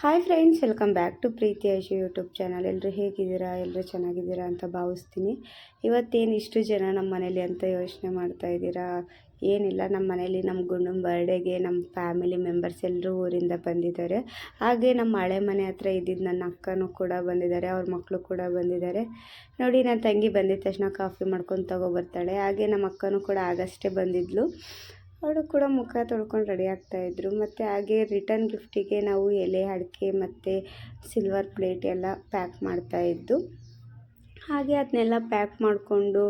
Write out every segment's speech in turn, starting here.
Hi friends, welcome back to Preethi Aishu YouTube channel. ಎಲ್ಲರೂ ಹೇಗಿದ್ದೀರಾ? ಎಲ್ಲರೂ ಚೆನ್ನಾಗಿದ್ದೀರಾ ಅಂತ ಭಾವಿಸ್ತೀನಿ. ಇವತ್ತೇನು ಇಷ್ಟು ಜನ ನಮ್ಮ ಮನೇಲಿ ಅಂತ ಯೋಚನೆ ಮಾಡ್ತಾ ಇದ್ದೀರಾ? ಏನಿಲ್ಲ, ನಮ್ಮ ಮನೇಲಿ ನಮ್ಮ ಗುಂಡನ ಬರ್ಡೇಗೆ ನಮ್ಮ ಫ್ಯಾಮಿಲಿ ಮೆಂಬರ್ಸ್ ಎಲ್ಲರೂ ಊರಿಂದ ಬಂದಿದ್ದಾರೆ. ಹಾಗೆ ನಮ್ಮ ಹಳೆ ಮನೆ ಹತ್ರ ಇದ್ದಿದ್ದು ನನ್ನ ಅಕ್ಕನೂ ಕೂಡ ಬಂದಿದ್ದಾರೆ, ಅವ್ರ ಮಕ್ಕಳು ಕೂಡ ಬಂದಿದ್ದಾರೆ. ನೋಡಿ, ನನ್ನ ತಂಗಿ ಬಂದಿದ್ದ ತಕ್ಷಣ ಕಾಫಿ ಮಾಡ್ಕೊಂಡು ತಗೊಬರ್ತಾಳೆ. ಹಾಗೆ ನಮ್ಮ ಅಕ್ಕನೂ ಕೂಡ ಆಗಷ್ಟೇ ಬಂದಿದ್ಲು. ಅವಳು ಕೂಡ ಮುಖ ತೊಳ್ಕೊಂಡು ರೆಡಿ ಆಗ್ತಾಯಿದ್ರು. ಮತ್ತು ಹಾಗೆ ರಿಟರ್ನ್ ಗಿಫ್ಟಿಗೆ ನಾವು ಎಲೆ ಅಡಿಕೆ ಮತ್ತು ಸಿಲ್ವರ್ ಪ್ಲೇಟ್ ಎಲ್ಲ ಪ್ಯಾಕ್ ಮಾಡ್ತಾಯಿದ್ದು. ಹಾಗೆ ಅದನ್ನೆಲ್ಲ ಪ್ಯಾಕ್ ಮಾಡಿಕೊಂಡು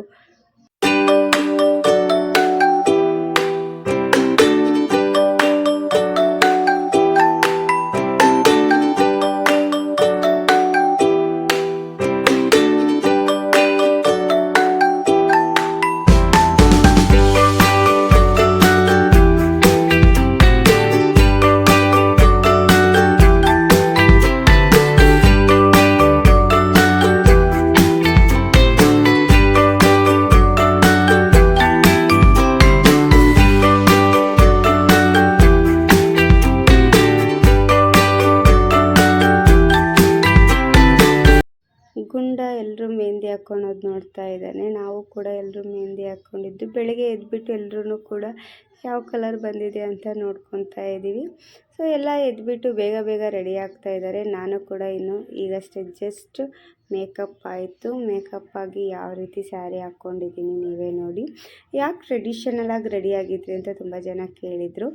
ಗುಂಡ ಎಲ್ಲರೂ ಮೆಹಂದಿ ಹಾಕ್ಕೊಳೋದು ನೋಡ್ತಾ ಇದ್ದಾನೆ. ನಾವು ಕೂಡ ಎಲ್ಲರೂ ಮೆಹಂದಿ ಹಾಕ್ಕೊಂಡಿದ್ದು. ಬೆಳಗ್ಗೆ ಎದ್ಬಿಟ್ಟು ಎಲ್ಲರೂ ಕೂಡ ಯಾವ ಕಲರ್ ಬಂದಿದೆ ಅಂತ ನೋಡ್ಕೊತಾ ಇದ್ದೀವಿ. ಸೊ ಎಲ್ಲ ಎದ್ಬಿಟ್ಟು ಬೇಗ ಬೇಗ ರೆಡಿ ಆಗ್ತಾ ಇದ್ದಾರೆ. ನಾನು ಕೂಡ ಇನ್ನು ಈಗಷ್ಟೇ ಜಸ್ಟ್ ಮೇಕಪ್ ಆಯಿತು. ಮೇಕಪ್ ಆಗಿ ಯಾವ ರೀತಿ ಸ್ಯಾರಿ ಹಾಕ್ಕೊಂಡಿದ್ದೀನಿ ನೀವೇ ನೋಡಿ. ಯಾಕೆ ಟ್ರೆಡಿಷನಲಾಗಿ ರೆಡಿಯಾಗಿದ್ರಿ ಅಂತ ತುಂಬ ಜನ ಕೇಳಿದರು.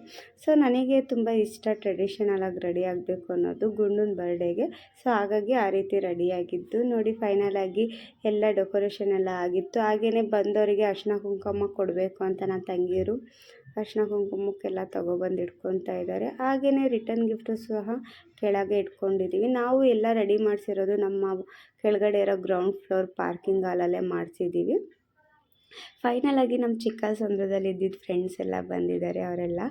ಸೊ ನನಗೆ ತುಂಬ ಇಷ್ಟ ಟ್ರೆಡಿಷನಲಾಗಿ ರೆಡಿ ಆಗಬೇಕು ಅನ್ನೋದು ಗುಂಡನ ಬರ್ಡೇಗೆ. ಸೊ ಹಾಗಾಗಿ ಆ ರೀತಿ ರೆಡಿಯಾಗಿದ್ದು ನೋಡಿ. ಫೈನಲಾಗಿ ಎಲ್ಲ ಡೆಕೋರೇಷನ್ ಎಲ್ಲ ಆಗಿತ್ತು. ಹಾಗೆಯೇ ಬಂದವರಿಗೆ ಅರಿಶಿನ ಕುಂಕುಮ ಕೊಡಬೇಕು ಅಂತ ನನ್ನ ತಂಗಿಯರು ಅರಿಶಿನ ಕುಂಕುಮಕ್ಕೆಲ್ಲ ತೊಗೊಬಂದು ಇಟ್ಕೊತಾ ಇದ್ದಾರೆ. ಹಾಗೆಯೇ ರಿಟರ್ನ್ ಗಿಫ್ಟು ಸಹ ಕೆಳಗೆ ಇಟ್ಕೊಂಡಿದ್ದೀವಿ. ನಾವು ಎಲ್ಲ ರೆಡಿ ಮಾಡಿಸಿರೋದು ನಮ್ಮ ಕೆಳಗಡೆ ಇರೋ ಗ್ರೌಂಡ್ ಫ್ಲೋರ್ ಪಾರ್ಕಿಂಗ್ ಹಾಲಲ್ಲೇ ಮಾಡಿಸಿದ್ದೀವಿ. ಫೈನಲಾಗಿ ನಮ್ಮ ಚಿಕ್ಕಸಂದ್ರದಲ್ಲಿ ಇದ್ದಿದ್ದು ಫ್ರೆಂಡ್ಸ್ ಎಲ್ಲ ಬಂದಿದ್ದಾರೆ. ಅವರೆಲ್ಲ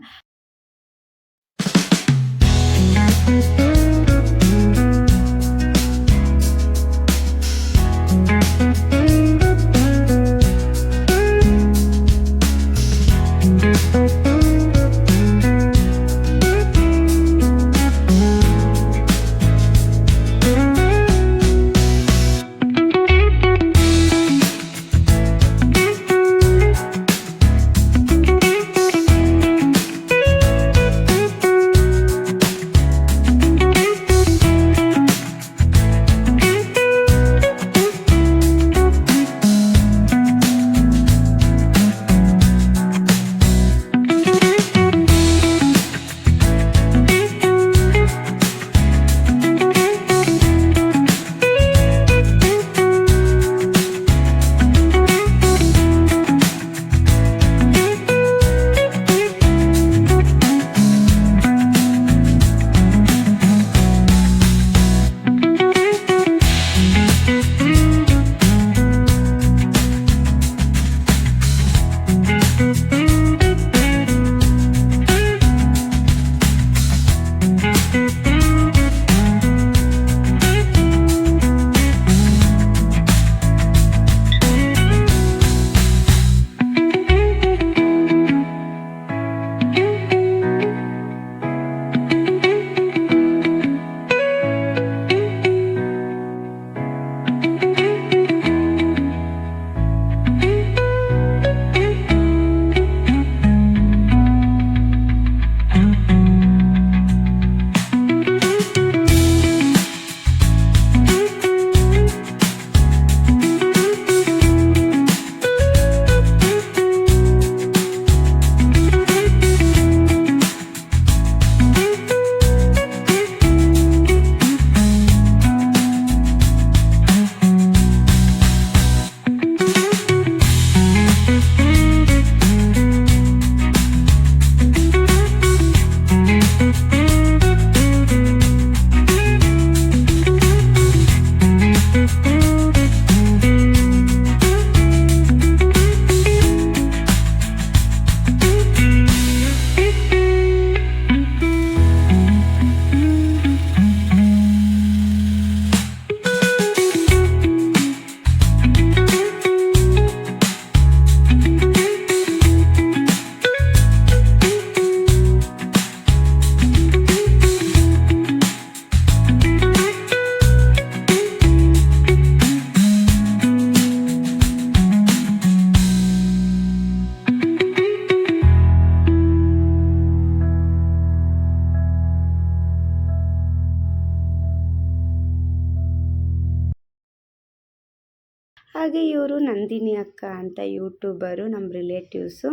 ಹಾಗೆ ಇವರು ನಂದಿನಿ ಅಕ್ಕ ಅಂತ ಯೂಟ್ಯೂಬರು, ನಮ್ಮ ರಿಲೇಟಿವ್ಸು.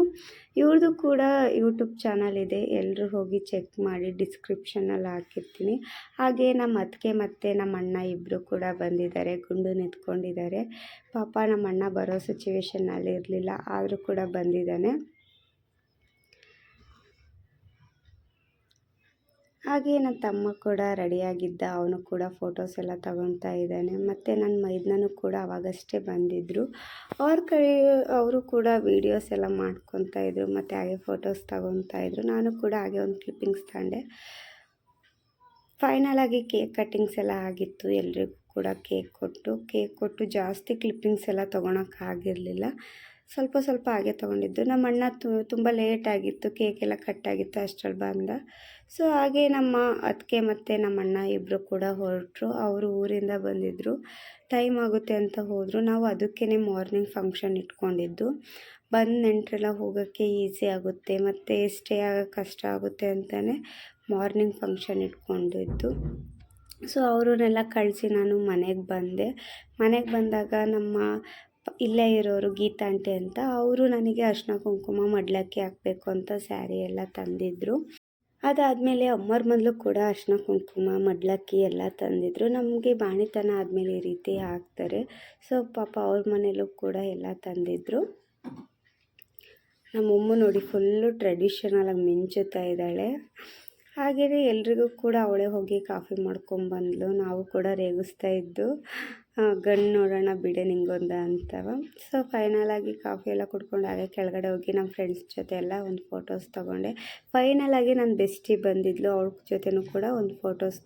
ಇವ್ರದ್ದು ಕೂಡ ಯೂಟ್ಯೂಬ್ ಚಾನಲ್ ಇದೆ, ಎಲ್ಲರೂ ಹೋಗಿ ಚೆಕ್ ಮಾಡಿ, ಡಿಸ್ಕ್ರಿಪ್ಷನಲ್ಲಿ ಹಾಕಿರ್ತೀನಿ. ಹಾಗೆ ನಮ್ಮ ಅತ್ತಿಗೆ ಮತ್ತು ನಮ್ಮ ಅಣ್ಣ ಇಬ್ಬರು ಕೂಡ ಬಂದಿದ್ದಾರೆ, ಗುಂಡು ನಿಂತ್ಕೊಂಡಿದ್ದಾರೆ. ಪಾಪ ನಮ್ಮ ಅಣ್ಣ ಬರೋ ಸಿಚುವೇಶನ್ನಲ್ಲಿ ಇರಲಿಲ್ಲ, ಆದರೂ ಕೂಡ ಬಂದಿದ್ದಾನೆ. ಹಾಗೆ ನನ್ನ ತಮ್ಮ ಕೂಡ ರೆಡಿಯಾಗಿದ್ದ, ಅವನು ಕೂಡ ಫೋಟೋಸ್ ಎಲ್ಲ ತಗೊತಾ ಇದ್ದಾನೆ. ಮತ್ತು ನನ್ನ ಮೈದ್ನೂ ಕೂಡ ಅವಾಗಷ್ಟೇ ಬಂದಿದ್ದರು. ಅವರು ಕೂಡ ವೀಡಿಯೋಸ್ ಎಲ್ಲ ಮಾಡ್ಕೊತಾ ಇದ್ರು, ಮತ್ತು ಹಾಗೆ ಫೋಟೋಸ್ ತಗೊತಾ ಇದ್ರು. ನಾನು ಕೂಡ ಹಾಗೆ ಒಂದು ಕ್ಲಿಪ್ಪಿಂಗ್ಸ್ ತಗೊಂಡೆ. ಫೈನಲಾಗಿ ಕೇಕ್ ಕಟ್ಟಿಂಗ್ಸ್ ಎಲ್ಲ ಆಗಿತ್ತು. ಎಲ್ರಿಗೂ ಕೂಡ ಕೇಕ್ ಕೊಟ್ಟು ಜಾಸ್ತಿ ಕ್ಲಿಪ್ಪಿಂಗ್ಸ್ ಎಲ್ಲ ತೊಗೊಳಕ್ಕಾಗಿರಲಿಲ್ಲ, ಸ್ವಲ್ಪ ಸ್ವಲ್ಪ ಹಾಗೆ ತೊಗೊಂಡಿದ್ದು. ನಮ್ಮ ಅಣ್ಣ ತುಂಬ ಲೇಟಾಗಿತ್ತು, ಕೇಕ್ ಎಲ್ಲ ಕಟ್ಟಾಗಿತ್ತು, ಅಷ್ಟರಲ್ಲಿ ಬಂದ. ಸೊ ಹಾಗೆ ನಮ್ಮ ಅತ್ತಿಗೆ ಮತ್ತು ನಮ್ಮ ಅಣ್ಣ ಇಬ್ಬರು ಕೂಡ ಹೊರಟರು. ಅವರು ಊರಿಂದ ಬಂದಿದ್ದರು, ಟೈಮ್ ಆಗುತ್ತೆ ಅಂತ ಹೋದರು. ನಾವು ಅದಕ್ಕೇ ಮಾರ್ನಿಂಗ್ ಫಂಕ್ಷನ್ ಇಟ್ಕೊಂಡಿದ್ದು. ಬಂದು ನೆಂಟರೆಲ್ಲ ಹೋಗೋಕ್ಕೆ ಈಸಿ ಆಗುತ್ತೆ, ಮತ್ತು ಸ್ಟೇ ಆಗೋಕ್ಕೆ ಕಷ್ಟ ಆಗುತ್ತೆ ಅಂತಲೇ ಮಾರ್ನಿಂಗ್ ಫಂಕ್ಷನ್ ಇಟ್ಕೊಂಡಿದ್ದು. ಸೊ ಅವ್ರನ್ನೆಲ್ಲ ಕಳಿಸಿ ನಾನು ಮನೆಗೆ ಬಂದೆ. ಮನೆಗೆ ಬಂದಾಗ ನಮ್ಮ ಇಲ್ಲೇ ಇರೋರು ಗೀತಾ ಆಂಟಿ ಅಂತ, ಅವರು ನನಗೆ ಅರಿಶಿನ ಕುಂಕುಮ ಮಡ್ಲಕ್ಕಿ ಹಾಕಬೇಕು ಅಂತ ಸ್ಯಾರಿ ಎಲ್ಲ ತಂದಿದ್ದರು. ಅದಾದಮೇಲೆ ಅಮ್ಮರ ಮೊದಲು ಕೂಡ ಅರಿಶಿನ ಕುಂಕುಮ ಮಡ್ಲಕ್ಕಿ ಎಲ್ಲ ತಂದಿದ್ದರು. ನಮಗೆ ಬಾಣಿತನ ಆದಮೇಲೆ ಈ ರೀತಿ ಹಾಕ್ತಾರೆ. ಸೊ ಪಾಪ ಅವ್ರ ಮನೇಲೂ ಕೂಡ ಎಲ್ಲ ತಂದಿದ್ದರು. ನಮ್ಮಮ್ಮ ನೋಡಿ ಫುಲ್ಲು ಟ್ರೆಡಿಷನಲಾಗಿ ಮಿಂಚುತ್ತಾ ಇದ್ದಾಳೆ. ಹಾಗೆಯೇ ಎಲ್ರಿಗೂ ಕೂಡ ಅವಳೇ ಹೋಗಿ ಕಾಫಿ ಮಾಡ್ಕೊಂಬಂದ್ಲು. ನಾವು ಕೂಡ ರೇಗಿಸ್ತಾ ಇದ್ದು, ಗಂಡು ನೋಡೋಣ ಬಿಡೆ ನಿಂಗೊಂದ ಅಂತವ. ಸೊ ಫೈನಲಾಗಿ ಕಾಫಿ ಎಲ್ಲ ಕುಡ್ಕೊಂಡು ಹಾಗೆ ಕೆಳಗಡೆ ಹೋಗಿ ನಮ್ಮ ಫ್ರೆಂಡ್ಸ್ ಜೊತೆ ಎಲ್ಲ ಒಂದು ಫೋಟೋಸ್ ತೊಗೊಂಡೆ. ಫೈನಲಾಗಿ ನನ್ನ ಬೆಸ್ಟಿ ಬಂದಿದ್ಲು, ಅವಳ ಜೊತೆನೂ ಕೂಡ ಒಂದು ಫೋಟೋಸ್